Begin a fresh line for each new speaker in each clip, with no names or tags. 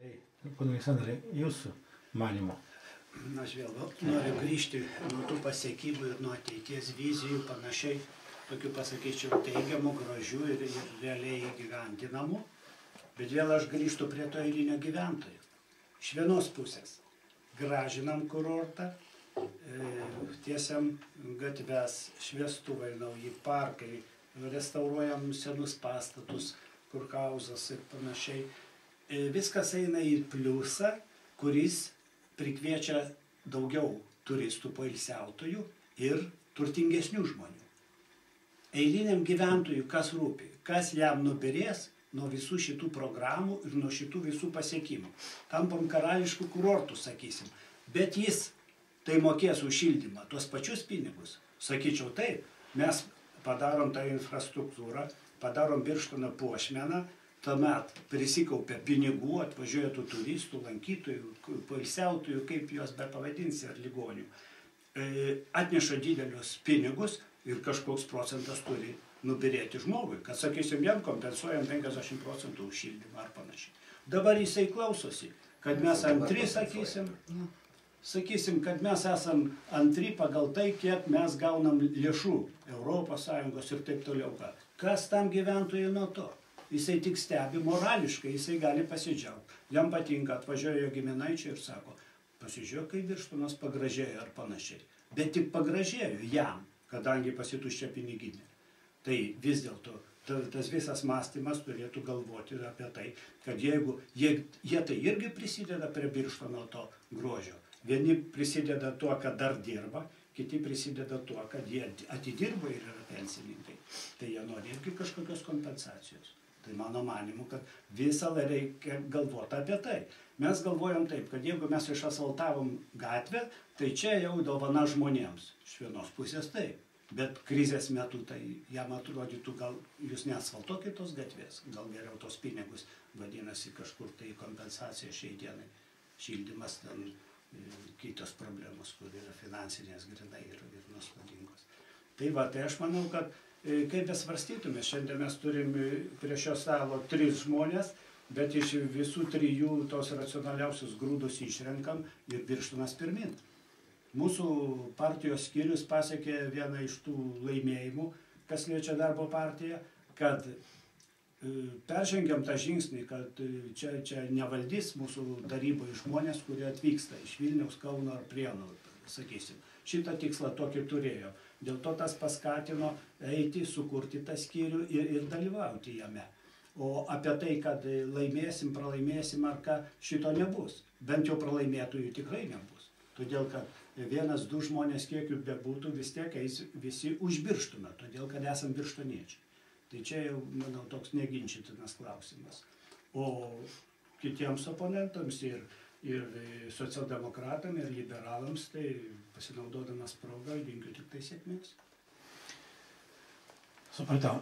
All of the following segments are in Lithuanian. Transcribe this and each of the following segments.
Pana Aleksandrai, jūsų manimo?
Aš vėl noriu grįžti nuo tų pasiekimų ir nuo ateities vizijų panašiai, tokių pasakyčiau teigiamų, gražių ir realiai įgyvendinamų, bet vėl aš grįžtu prie to eilinio gyventojo. Iš vienos pusės gražinam kurortą, tiesiam gatves, šviestuvai, nauji parkai, restauruojam senus pastatus, kurhauzas ir panašiai. Viskas eina į pliusą, kuris prikviečia daugiau turistų poilsiautojų ir turtingesnių žmonių. Eiliniam gyventojui kas rūpi, kas jam nubirės nuo visų šitų programų ir nuo šitų visų pasiekimų. Tampam karališkų kurortų, sakysim, bet jis tai mokės už šildymą, tuos pačius pinigus. Sakyčiau taip, mes padarom tą infrastruktūrą, padarom Birštoną puošmeną, tuomet prisikaupia pinigų, atvažiuoja tų turistų, lankytojų, poilsiautojų, kaip juos be pavadinsi, ar ligonių. Atneša didelius pinigus ir kažkoks procentas turi nubirėti žmogui, kad, sakysim, jam kompensuojam 50% už šildymą ar panašiai. Dabar jisai klausosi, kad mes antri, sakysim, kad mes esam antri pagal tai, kiek mes gaunam lėšų ES ir taip toliau. Kas tam gyventojui nuo to? Jisai tik stebi morališkai, jisai gali pasidžiaugti. Jam patinka, atvažiuoja jo giminaičiai ir sako, pasižiūrėk, kaip Birštonas pagražėjo ar panašiai. Bet tik pagražėjo jam, kadangi pasituščia piniginė. Tai vis dėlto tas visas mąstymas turėtų galvoti apie tai, kad jeigu jie tai irgi prisideda prie Birštono to grožio. Vieni prisideda tuo, kad dar dirba, kiti prisideda tuo, kad jie atidirba ir yra pensininkai. Tai jie nori irgi kažkokios kompensacijos. Tai mano manimu, kad visą reikia galvoti apie tai. Mes galvojam taip, kad jeigu mes išasfaltavom gatvę, tai čia jau dovana žmonėms. Iš vienos pusės taip. Bet krizės metu tai jam atrodytų, gal jūs neasfaltuokit tos gatvės, gal geriau tos pinigus vadinasi kažkur tai kompensacija šiai dienai. Šildymas, ten kitos problemos, kur yra finansinės grinai ir nuostolingos. Tai va, tai aš manau, kad kaip besvarstytume, šiandien mes turim prie šio stalo 3 žmonės, bet iš visų 3 tos racionaliausius grūdus išrenkam ir Birštonas pirmin. Mūsų partijos skyrius pasiekė vieną iš tų laimėjimų, kas liečia darbo partiją, kad peržengiam tą žingsnį, kad čia nevaldys mūsų taryboje žmonės, kurie atvyksta iš Vilniaus, Kauno ar Prienų, sakysim. Šitą tikslą tokį turėjo. Dėl to tas paskatino eiti, sukurti tą skyrių ir dalyvauti jame. O apie tai, kad laimėsim, pralaimėsim ar ką, šito nebus. Bent jau pralaimėtojų tikrai nebus. Todėl, kad 1-2 žmonės, kiek jų bebūtų, vis tiek eis visi už Birštoną, todėl, kad esam birštoniečiai. Tai čia jau, manau, toks neginčytinas klausimas. O kitiems oponentams ir socialdemokratam, ir liberalams, tai pasinaudodamas progą, linkiu tik tai sėkmės.
Supratau.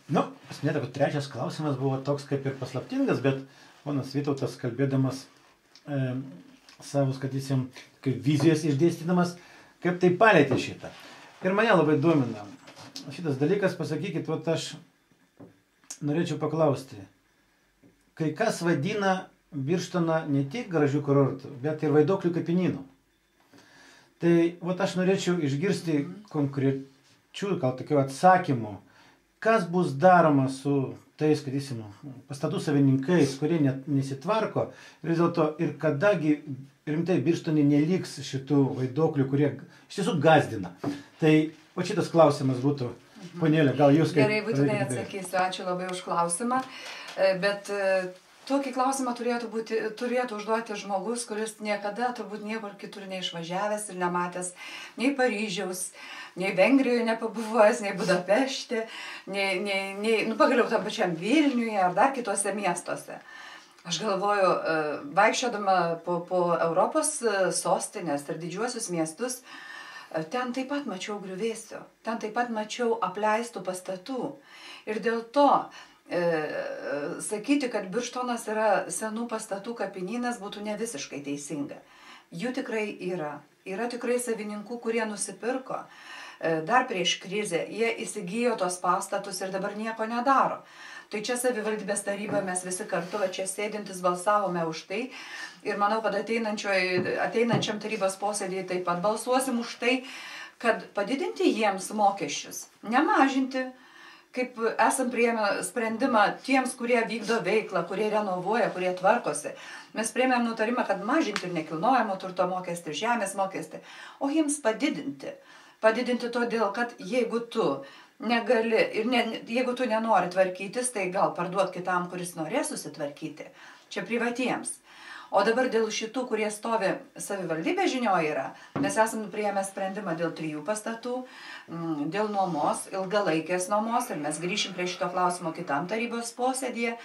Pasinėta, kad trečias klausimas buvo toks kaip ir paslaptingas, bet ponas Vytautas kalbėdamas savo, skatysim, kaip vizijas išdėstydamas, kaip tai palėtė šitą. Ir mane labai domina šitas dalykas, pasakykit, vat aš norėčiau paklausti, kai kas vadina Birštoną ne tik gražių kurortų, bet ir Vaiduoklių kapinynu. Tai vat aš norėčiau išgirsti konkrečių, gal tokių atsakymų, kas bus daroma su tais, skatysim, pastatų savininkais, kurie nesitvarko, ir vis dėlto ir kadagi rimtai Birštone neliks šitų vaiduoklių, kurie iš tiesų gazdina. Tai o šitas klausimas būtų, ponėlė, gal jūs kaip...
Gerai, būtinai atsakysiu, ačiū labai už klausimą, bet tokį klausimą turėtų užduoti žmogus, kuris niekada turbūt niekur kitur neišvažiavęs ir nematęs nei Paryžiaus, nei Vengrijoje nepabuvojęs, nei Budapešte, nei pagaliau tam pačiam Vilniuje ar dar kitose miestuose. Aš galvoju, vaikščiodama po Europos sostinės ir didžiuosius miestus, ten taip pat mačiau griuvėsių, ten taip pat mačiau apleistų pastatų. Ir dėl to sakyti, kad Birštonas yra senų pastatų kapinynas, būtų ne visiškai teisinga. Jų tikrai yra. Yra tikrai savininkų, kurie nusipirko dar prieš krizę, jie įsigijo tos pastatus ir dabar nieko nedaro. Tai čia savivaldybės taryba mes visi kartu, čia sėdintis balsavome už tai ir manau, kad ateinančiam tarybos posėdėje taip pat balsuosim už tai, kad padidinti jiems mokesčius, nemažinti, kaip esam priėmę sprendimą tiems, kurie vykdo veiklą, kurie renovuoja, kurie tvarkosi. Mes priėmėm nutarimą, kad mažinti ir nekilnojamo turto mokestį, ir žemės mokestį, o jiems padidinti. Padidinti todėl, kad jeigu tu negali ir jeigu tu nenori tvarkytis, tai gal parduot kitam, kuris norės susitvarkyti. Čia privatiems. O dabar dėl šitų, kurie stovi savivaldybė žinioje yra, mes esame priėmę sprendimą dėl 3 pastatų, dėl nuomos, ilgalaikės nuomos ir mes grįšim prie šito klausimo kitam tarybos posėdėje.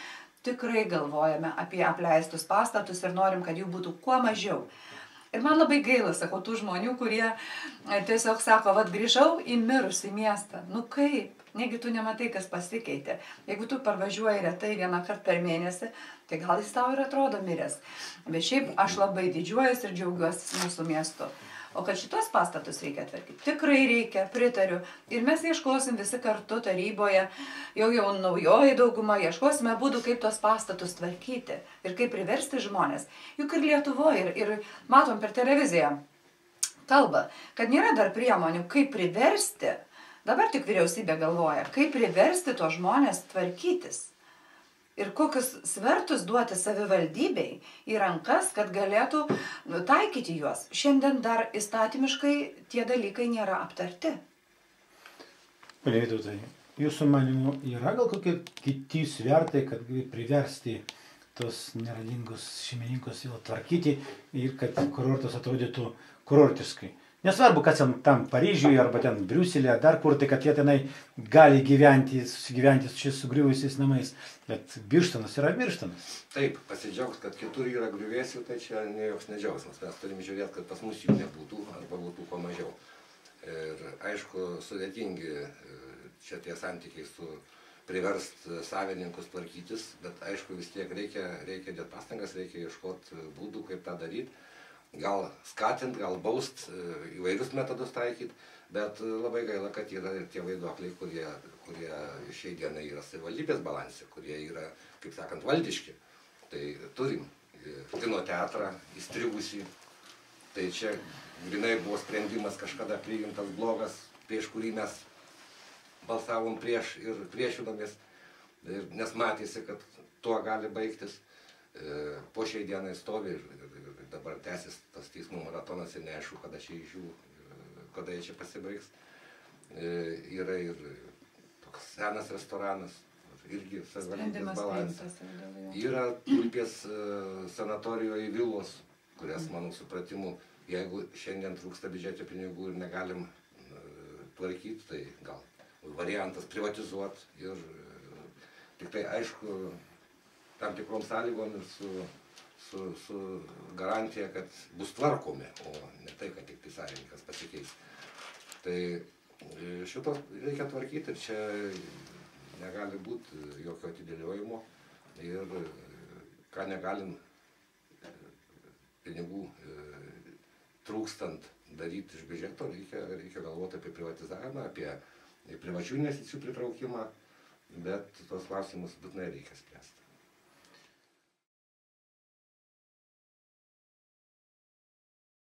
Tikrai galvojame apie apleistus pastatus ir norim, kad jų būtų kuo mažiau. Ir man labai gaila, sakau, tų žmonių, kurie tiesiog sako, vat grįžau į mirusį miestą. Nu kaip? Negi tu nematai, kas pasikeitė. Jeigu tu parvažiuoji retai vieną kartą per mėnesį, tai gal jis tau ir atrodo miręs. Bet šiaip aš labai didžiuojuosi ir džiaugiuosi mūsų miestu. O kad šitos pastatus reikia tvarkyti, tikrai reikia, pritariu. Ir mes ieškosim visi kartu taryboje, jau naujoji dauguma, ieškosime būdų, kaip tos pastatus tvarkyti ir kaip priversti žmonės. Juk ir Lietuvoje, ir matom per televiziją kalba, kad nėra dar priemonių, kaip priversti, dabar tik vyriausybė galvoja, kaip priversti tos žmonės tvarkytis. Ir kokius svertus duoti savivaldybei į rankas, kad galėtų taikyti juos. Šiandien dar įstatymiškai tie dalykai nėra aptarti.
Pone Vytautai, jūsų manimu yra gal kokie kiti svertai, kad priversti tos neralingus šeimininkus jau tvarkyti ir kad kurortas atrodytų kurortiškai? Nesvarbu, kas tam Paryžiuje arba ten Briuselėje, dar kur, tai kad jie tenai gali gyventi su šis sugriuvusiais namais. Bet Birštonas yra Birštonas.
Taip, pasidžiaugs, kad kitur yra griuvėsių, tai čia ne joks nedžiaugsmas. Mes turim žiūrėti, kad pas mus jų nebūtų arba būtų kuo mažiau. Ir aišku, sudėtingi čia tie santykiai su priverst savininkus tvarkytis, bet aišku, vis tiek reikia dėti pastangas, reikia ieškoti būdų, kaip tą daryti. Gal skatint, gal baust, įvairius metodus taikyti, bet labai gaila, kad yra ir tie vaiduokliai, kurie šiai dienai yra savivaldybės balanse, kurie yra, kaip sakant, valdiški. Tai turim kino teatrą įstrigusį, tai čia grinai buvo sprendimas kažkada priimtas blogas, prieš kurį mes balsavom prieš ir priešinomės, nes matėsi, kad tuo gali baigtis. Po šiai dienai stovi ir dabar tęsis tas teismų maratonas ir neaišku, kada čia iš jų, kada jie čia pasibaigs. Yra ir toks senas restoranas, irgi savivaldybės balansas. Yra Tulpės sanatorijoje vilos, kurias, mano supratimu, jeigu šiandien trūksta biudžete pinigų ir negalim tvarkyti, tai gal variantas privatizuoti ir tik tai aišku, tam tikrom sąlygom ir su garantija, kad bus tvarkomi, o ne tai, kad tik tai savininkas pasikeis. Tai šito reikia tvarkyti ir čia negali būti jokio atidėliojimo ir ką negalim pinigų trūkstant daryti iš biudžeto, reikia galvoti apie privatizavimą, apie privačių investicijų pritraukimą, bet tos klausimus būtinai reikia spręsti.